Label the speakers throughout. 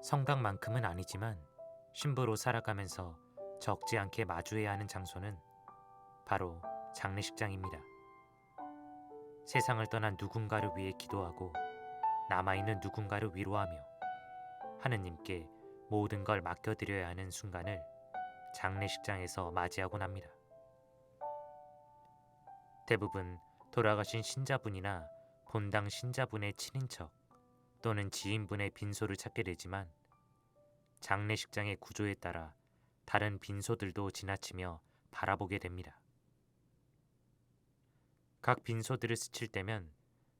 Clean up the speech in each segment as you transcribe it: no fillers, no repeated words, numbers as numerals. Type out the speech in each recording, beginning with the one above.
Speaker 1: 성당만큼은 아니지만 신부로 살아가면서 적지 않게 마주해야 하는 장소는 바로 장례식장입니다. 세상을 떠난 누군가를 위해 기도하고 남아있는 누군가를 위로하며 하느님께 모든 걸 맡겨드려야 하는 순간을 장례식장에서 맞이하곤 합니다. 대부분 돌아가신 신자분이나 본당 신자분의 친인척 또는 지인분의 빈소를 찾게 되지만 장례식장의 구조에 따라 다른 빈소들도 지나치며 바라보게 됩니다. 각 빈소들을 스칠 때면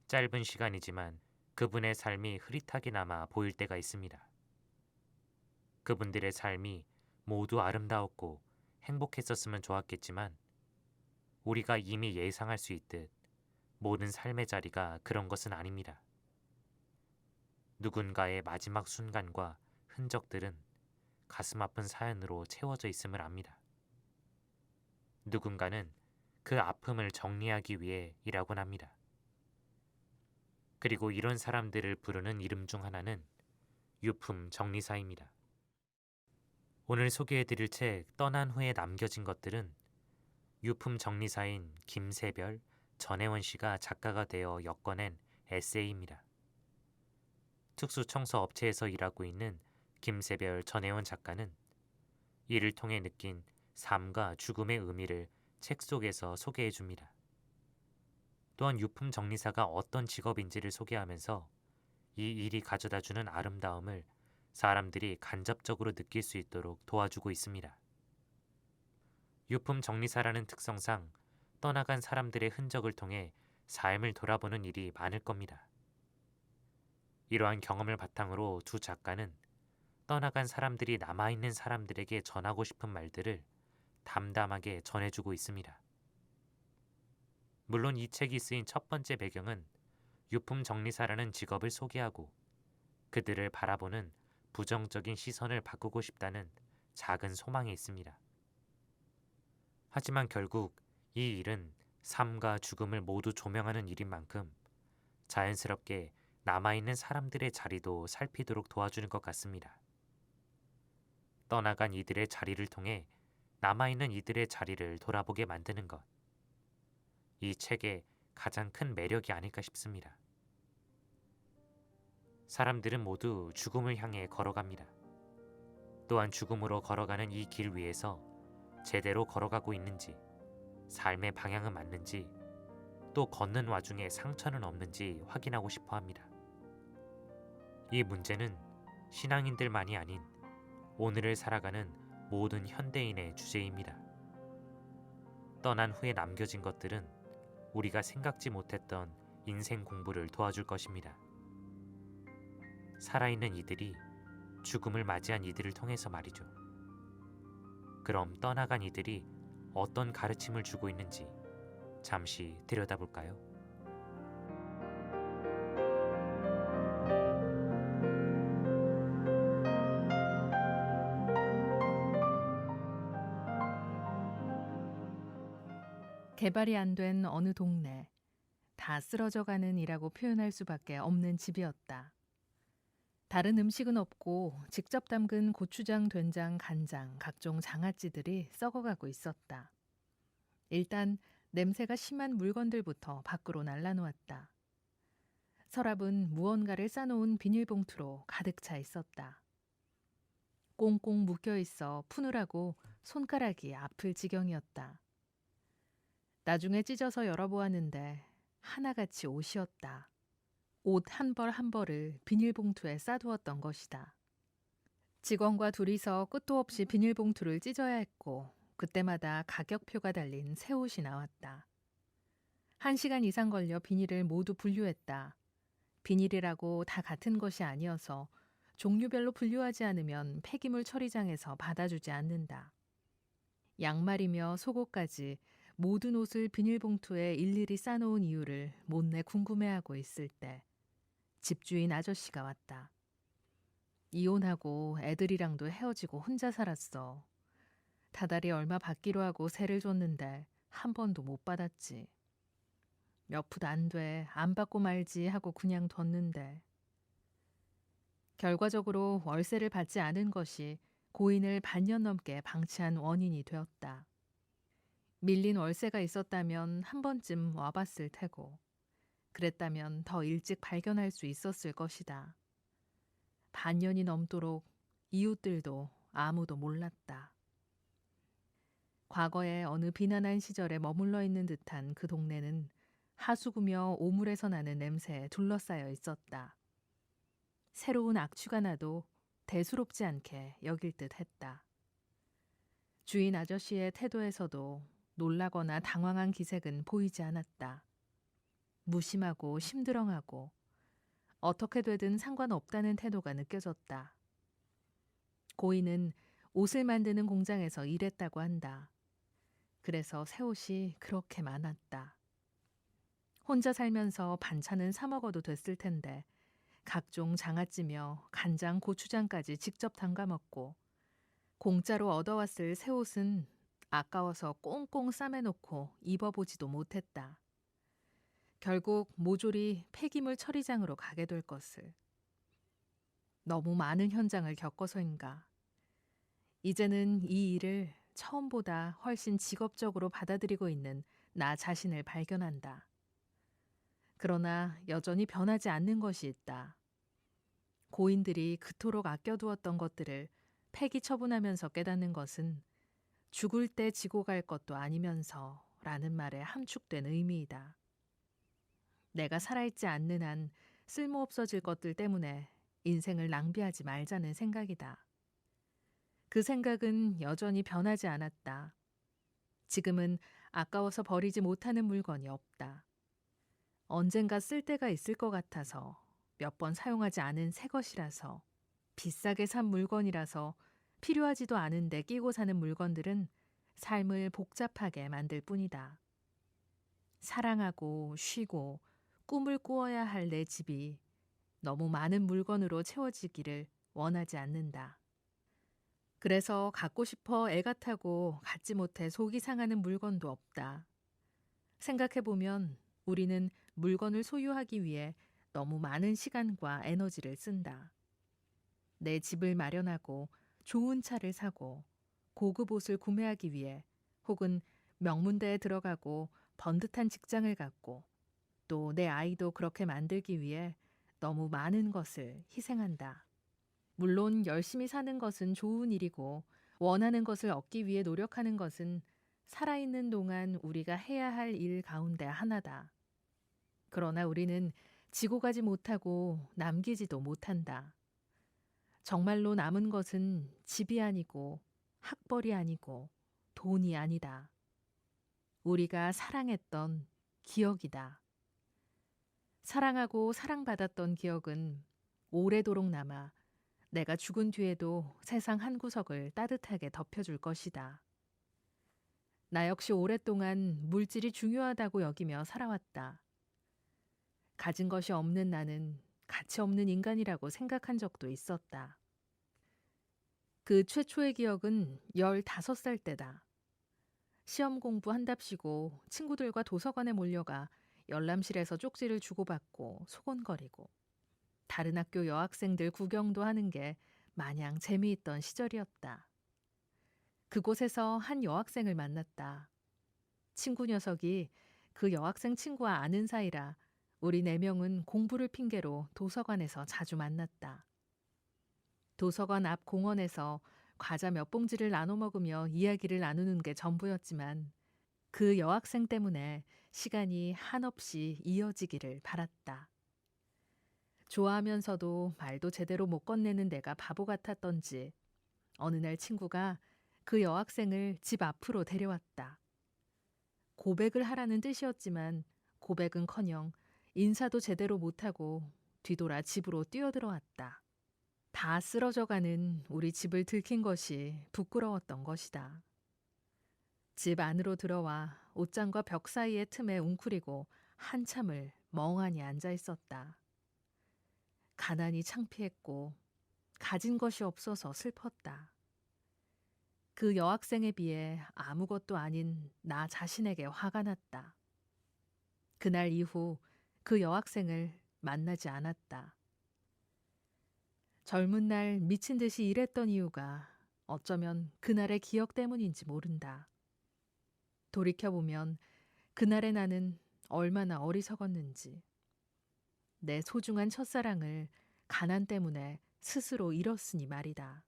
Speaker 1: 짧은 시간이지만 그분의 삶이 흐릿하게나마 보일 때가 있습니다. 그분들의 삶이 모두 아름다웠고 행복했었으면 좋았겠지만 우리가 이미 예상할 수 있듯 모든 삶의 자리가 그런 것은 아닙니다. 누군가의 마지막 순간과 흔적들은 가슴 아픈 사연으로 채워져 있음을 압니다. 누군가는 그 아픔을 정리하기 위해 일하곤 합니다. 그리고 이런 사람들을 부르는 이름 중 하나는 유품 정리사입니다. 오늘 소개해드릴 책 떠난 후에 남겨진 것들은 유품 정리사인 김세별, 전혜원 씨가 작가가 되어 엮어낸 에세이입니다. 특수청소업체에서 일하고 있는 김세별, 전혜원 작가는 이를 통해 느낀 삶과 죽음의 의미를 책 속에서 소개해 줍니다. 또한 유품 정리사가 어떤 직업인지를 소개하면서 이 일이 가져다주는 아름다움을 사람들이 간접적으로 느낄 수 있도록 도와주고 있습니다. 유품 정리사라는 특성상 떠나간 사람들의 흔적을 통해 삶을 돌아보는 일이 많을 겁니다. 이러한 경험을 바탕으로 두 작가는 떠나간 사람들이 남아있는 사람들에게 전하고 싶은 말들을 담담하게 전해주고 있습니다. 물론 이 책이 쓰인 첫 번째 배경은 유품 정리사라는 직업을 소개하고 그들을 바라보는 부정적인 시선을 바꾸고 싶다는 작은 소망이 있습니다. 하지만 결국 이 일은 삶과 죽음을 모두 조명하는 일인 만큼 자연스럽게 남아있는 사람들의 자리도 살피도록 도와주는 것 같습니다. 떠나간 이들의 자리를 통해 남아있는 이들의 자리를 돌아보게 만드는 것. 이 책의 가장 큰 매력이 아닐까 싶습니다. 사람들은 모두 죽음을 향해 걸어갑니다. 또한 죽음으로 걸어가는 이 길 위에서 제대로 걸어가고 있는지, 삶의 방향은 맞는지, 또 걷는 와중에 상처는 없는지 확인하고 싶어 합니다. 이 문제는 신앙인들만이 아닌 오늘을 살아가는 모든 현대인의 주제입니다. 떠난 후에 남겨진 것들은 우리가 생각지 못했던 인생 공부를 도와줄 것입니다. 살아있는 이들이 죽음을 맞이한 이들을 통해서 말이죠. 그럼 떠나간 이들이 어떤 가르침을 주고 있는지 잠시 들여다볼까요?
Speaker 2: 개발이 안 된 어느 동네, 다 쓰러져가는 이라고 표현할 수밖에 없는 집이었다. 다른 음식은 없고 직접 담근 고추장, 된장, 간장, 각종 장아찌들이 썩어가고 있었다. 일단 냄새가 심한 물건들부터 밖으로 날라놓았다. 서랍은 무언가를 싸놓은 비닐봉투로 가득 차 있었다. 꽁꽁 묶여있어 푸느라고 손가락이 아플 지경이었다. 나중에 찢어서 열어보았는데 하나같이 옷이었다. 옷 한 벌 한 벌을 비닐봉투에 싸두었던 것이다. 직원과 둘이서 끝도 없이 비닐봉투를 찢어야 했고 그때마다 가격표가 달린 새 옷이 나왔다. 1시간 이상 걸려 비닐을 모두 분류했다. 비닐이라고 다 같은 것이 아니어서 종류별로 분류하지 않으면 폐기물 처리장에서 받아주지 않는다. 양말이며 속옷까지 모든 옷을 비닐봉투에 일일이 싸놓은 이유를 못내 궁금해하고 있을 때 집주인 아저씨가 왔다. 이혼하고 애들이랑도 헤어지고 혼자 살았어. 다달이 얼마 받기로 하고 세를 줬는데 한 번도 못 받았지. 몇 푼 안 돼. 안 받고 말지 하고 그냥 뒀는데. 결과적으로 월세를 받지 않은 것이 고인을 반년 넘게 방치한 원인이 되었다. 밀린 월세가 있었다면 한 번쯤 와봤을 테고, 그랬다면 더 일찍 발견할 수 있었을 것이다. 반년이 넘도록 이웃들도 아무도 몰랐다. 과거의 어느 비난한 시절에 머물러 있는 듯한 그 동네는 하수구며 오물에서 나는 냄새에 둘러싸여 있었다. 새로운 악취가 나도 대수롭지 않게 여길 듯 했다. 주인 아저씨의 태도에서도 놀라거나 당황한 기색은 보이지 않았다. 무심하고 심드렁하고 어떻게 되든 상관없다는 태도가 느껴졌다. 고인은 옷을 만드는 공장에서 일했다고 한다. 그래서 새 옷이 그렇게 많았다. 혼자 살면서 반찬은 사 먹어도 됐을 텐데 각종 장아찌며 간장, 고추장까지 직접 담가 먹고 공짜로 얻어왔을 새 옷은 아까워서 꽁꽁 싸매놓고 입어보지도 못했다. 결국 모조리 폐기물 처리장으로 가게 될 것을. 너무 많은 현장을 겪어서인가. 이제는 이 일을 처음보다 훨씬 직업적으로 받아들이고 있는 나 자신을 발견한다. 그러나 여전히 변하지 않는 것이 있다. 고인들이 그토록 아껴두었던 것들을 폐기 처분하면서 깨닫는 것은 죽을 때 지고 갈 것도 아니면서 라는 말에 함축된 의미이다. 내가 살아있지 않는 한 쓸모없어질 것들 때문에 인생을 낭비하지 말자는 생각이다. 그 생각은 여전히 변하지 않았다. 지금은 아까워서 버리지 못하는 물건이 없다. 언젠가 쓸 때가 있을 것 같아서, 몇 번 사용하지 않은 새 것이라서, 비싸게 산 물건이라서 필요하지도 않은데 끼고 사는 물건들은 삶을 복잡하게 만들 뿐이다. 사랑하고 쉬고 꿈을 꾸어야 할 내 집이 너무 많은 물건으로 채워지기를 원하지 않는다. 그래서 갖고 싶어 애가 타고 갖지 못해 속이 상하는 물건도 없다. 생각해보면 우리는 물건을 소유하기 위해 너무 많은 시간과 에너지를 쓴다. 내 집을 마련하고 좋은 차를 사고 고급 옷을 구매하기 위해 혹은 명문대에 들어가고 번듯한 직장을 갖고 또 내 아이도 그렇게 만들기 위해 너무 많은 것을 희생한다. 물론 열심히 사는 것은 좋은 일이고 원하는 것을 얻기 위해 노력하는 것은 살아있는 동안 우리가 해야 할 일 가운데 하나다. 그러나 우리는 지고 가지 못하고 남기지도 못한다. 정말로 남은 것은 집이 아니고 학벌이 아니고 돈이 아니다. 우리가 사랑했던 기억이다. 사랑하고 사랑받았던 기억은 오래도록 남아 내가 죽은 뒤에도 세상 한 구석을 따뜻하게 덮여줄 것이다. 나 역시 오랫동안 물질이 중요하다고 여기며 살아왔다. 가진 것이 없는 나는 가치 없는 인간이라고 생각한 적도 있었다. 그 최초의 기억은 15살 때다. 시험 공부한답시고 친구들과 도서관에 몰려가 열람실에서 쪽지를 주고받고 소곤거리고 다른 학교 여학생들 구경도 하는 게 마냥 재미있던 시절이었다. 그곳에서 한 여학생을 만났다. 친구 녀석이 그 여학생 친구와 아는 사이라 우리 4명은 공부를 핑계로 도서관에서 자주 만났다. 도서관 앞 공원에서 과자 몇 봉지를 나눠 먹으며 이야기를 나누는 게 전부였지만 그 여학생 때문에 시간이 한없이 이어지기를 바랐다. 좋아하면서도 말도 제대로 못 건네는 내가 바보 같았던지 어느 날 친구가 그 여학생을 집 앞으로 데려왔다. 고백을 하라는 뜻이었지만 고백은커녕 인사도 제대로 못하고 뒤돌아 집으로 뛰어들어왔다. 다 쓰러져가는 우리 집을 들킨 것이 부끄러웠던 것이다. 집 안으로 들어와 옷장과 벽 사이의 틈에 웅크리고 한참을 멍하니 앉아 있었다. 가난이 창피했고 가진 것이 없어서 슬펐다. 그 여학생에 비해 아무것도 아닌 나 자신에게 화가 났다. 그날 이후 그 여학생을 만나지 않았다. 젊은 날 미친 듯이 일했던 이유가 어쩌면 그날의 기억 때문인지 모른다. 돌이켜보면 그날의 나는 얼마나 어리석었는지, 내 소중한 첫사랑을 가난 때문에 스스로 잃었으니 말이다.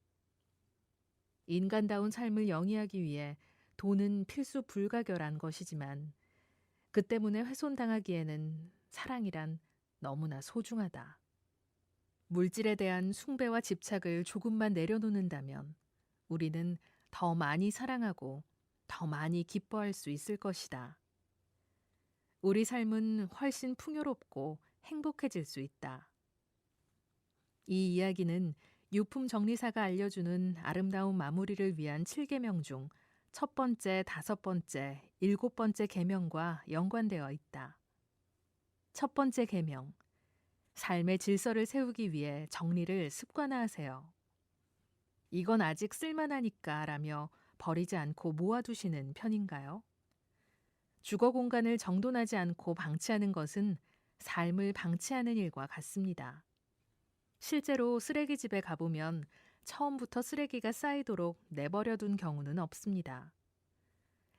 Speaker 2: 인간다운 삶을 영위하기 위해 돈은 필수 불가결한 것이지만 그 때문에 훼손당하기에는 사랑이란 너무나 소중하다. 물질에 대한 숭배와 집착을 조금만 내려놓는다면 우리는 더 많이 사랑하고 더 많이 기뻐할 수 있을 것이다. 우리 삶은 훨씬 풍요롭고 행복해질 수 있다. 이 이야기는 유품 정리사가 알려주는 아름다운 마무리를 위한 7계명 중 첫 번째, 다섯 번째, 일곱 번째 계명과 연관되어 있다. 첫 번째 계명, 삶의 질서를 세우기 위해 정리를 습관화하세요. 이건 아직 쓸만하니까 라며 버리지 않고 모아두시는 편인가요? 주거 공간을 정돈하지 않고 방치하는 것은 삶을 방치하는 일과 같습니다. 실제로 쓰레기집에 가보면 처음부터 쓰레기가 쌓이도록 내버려둔 경우는 없습니다.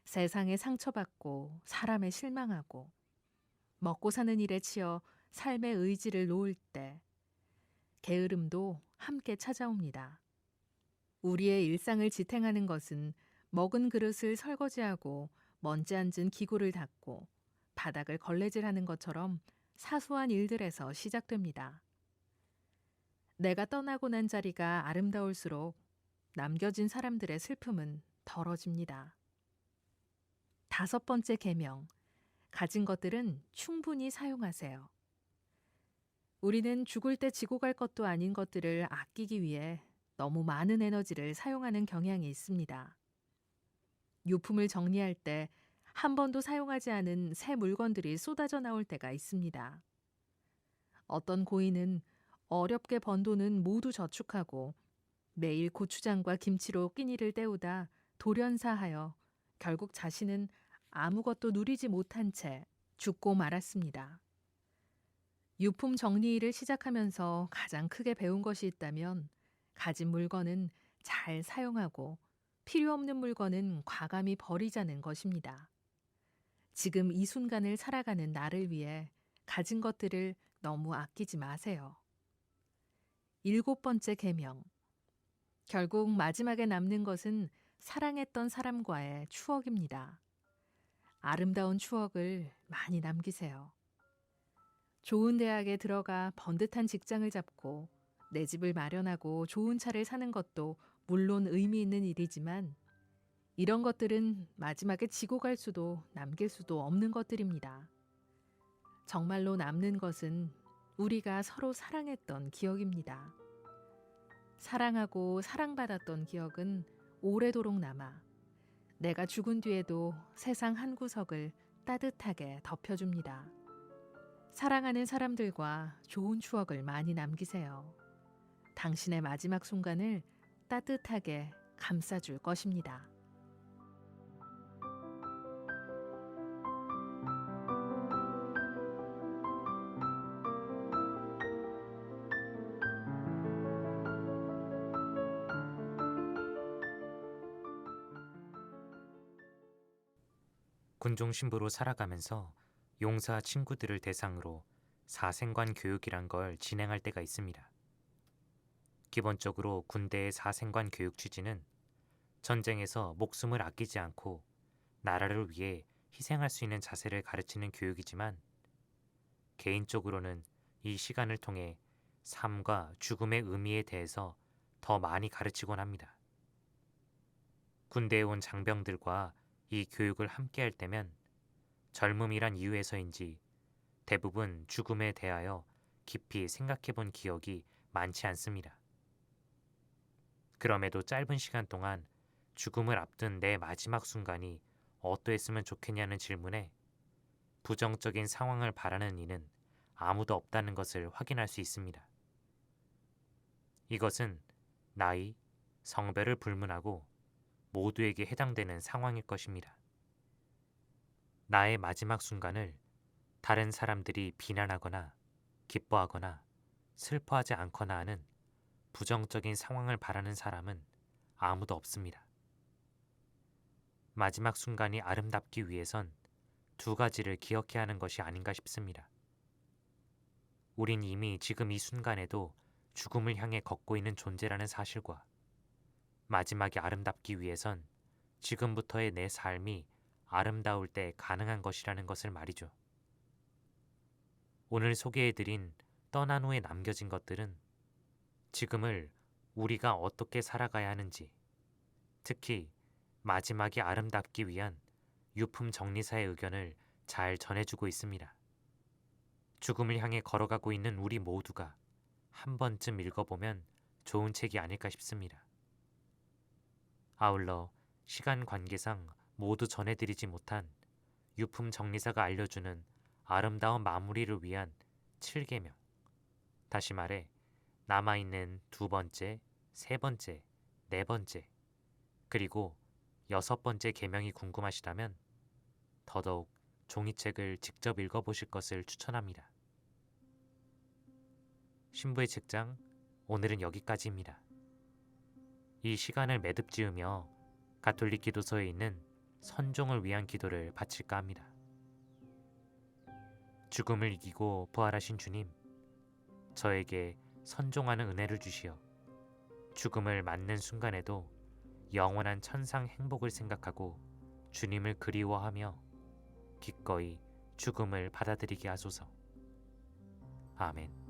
Speaker 2: 세상에 상처받고 사람에 실망하고 먹고 사는 일에 치여 삶의 의지를 놓을 때 게으름도 함께 찾아옵니다. 우리의 일상을 지탱하는 것은 먹은 그릇을 설거지하고 먼지 앉은 기구를 닦고 바닥을 걸레질하는 것처럼 사소한 일들에서 시작됩니다. 내가 떠나고 난 자리가 아름다울수록 남겨진 사람들의 슬픔은 덜어집니다. 다섯 번째 계명, 가진 것들은 충분히 사용하세요. 우리는 죽을 때 지고 갈 것도 아닌 것들을 아끼기 위해 너무 많은 에너지를 사용하는 경향이 있습니다. 유품을 정리할 때 한 번도 사용하지 않은 새 물건들이 쏟아져 나올 때가 있습니다. 어떤 고인은 어렵게 번 돈은 모두 저축하고 매일 고추장과 김치로 끼니를 때우다 돌연사하여 결국 자신은 아무것도 누리지 못한 채 죽고 말았습니다. 유품 정리 일을 시작하면서 가장 크게 배운 것이 있다면 가진 물건은 잘 사용하고 필요 없는 물건은 과감히 버리자는 것입니다. 지금 이 순간을 살아가는 나를 위해 가진 것들을 너무 아끼지 마세요. 일곱 번째 계명. 결국 마지막에 남는 것은 사랑했던 사람과의 추억입니다. 아름다운 추억을 많이 남기세요. 좋은 대학에 들어가 번듯한 직장을 잡고 내 집을 마련하고 좋은 차를 사는 것도 물론 의미 있는 일이지만 이런 것들은 마지막에 지고 갈 수도 남길 수도 없는 것들입니다. 정말로 남는 것은 우리가 서로 사랑했던 기억입니다. 사랑하고 사랑받았던 기억은 오래도록 남아 내가 죽은 뒤에도 세상 한 구석을 따뜻하게 덮여줍니다. 사랑하는 사람들과 좋은 추억을 많이 남기세요. 당신의 마지막 순간을 따뜻하게 감싸줄 것입니다.
Speaker 1: 군중 신부로 살아가면서 용사 친구들을 대상으로 사생관 교육이란 걸 진행할 때가 있습니다. 기본적으로 군대의 사생관 교육 취지는 전쟁에서 목숨을 아끼지 않고 나라를 위해 희생할 수 있는 자세를 가르치는 교육이지만 개인적으로는 이 시간을 통해 삶과 죽음의 의미에 대해서 더 많이 가르치곤 합니다. 군대에 온 장병들과 이 교육을 함께 할 때면 젊음이란 이유에서인지 대부분 죽음에 대하여 깊이 생각해 본 기억이 많지 않습니다. 그럼에도 짧은 시간 동안 죽음을 앞둔 내 마지막 순간이 어떠했으면 좋겠냐는 질문에 부정적인 상황을 바라는 이는 아무도 없다는 것을 확인할 수 있습니다. 이것은 나이, 성별을 불문하고 모두에게 해당되는 상황일 것입니다. 나의 마지막 순간을 다른 사람들이 비난하거나 기뻐하거나 슬퍼하지 않거나 하는 부정적인 상황을 바라는 사람은 아무도 없습니다. 마지막 순간이 아름답기 위해선 두 가지를 기억해야 하는 것이 아닌가 싶습니다. 우린 이미 지금 이 순간에도 죽음을 향해 걷고 있는 존재라는 사실과 마지막이 아름답기 위해선 지금부터의 내 삶이 아름다울 때 가능한 것이라는 것을 말이죠. 오늘 소개해드린 떠난 후에 남겨진 것들은 지금을 우리가 어떻게 살아가야 하는지, 특히 마지막이 아름답기 위한 유품 정리사의 의견을 잘 전해주고 있습니다. 죽음을 향해 걸어가고 있는 우리 모두가 한 번쯤 읽어보면 좋은 책이 아닐까 싶습니다. 아울러 시간 관계상 모두 전해드리지 못한 유품 정리사가 알려주는 아름다운 마무리를 위한 7계명, 다시 말해 남아있는 두 번째, 세 번째, 네 번째, 그리고 여섯 번째 계명이 궁금하시다면 더더욱 종이책을 직접 읽어보실 것을 추천합니다. 신부의 책장, 오늘은 여기까지입니다. 이 시간을 매듭지으며 가톨릭 기도소에 있는 선종을 위한 기도를 바칠까 합니다. 죽음을 이기고 부활하신 주님, 저에게 선종하는 은혜를 주시어 죽음을 맞는 순간에도 영원한 천상 행복을 생각하고 주님을 그리워하며 기꺼이 죽음을 받아들이게 하소서. 아멘.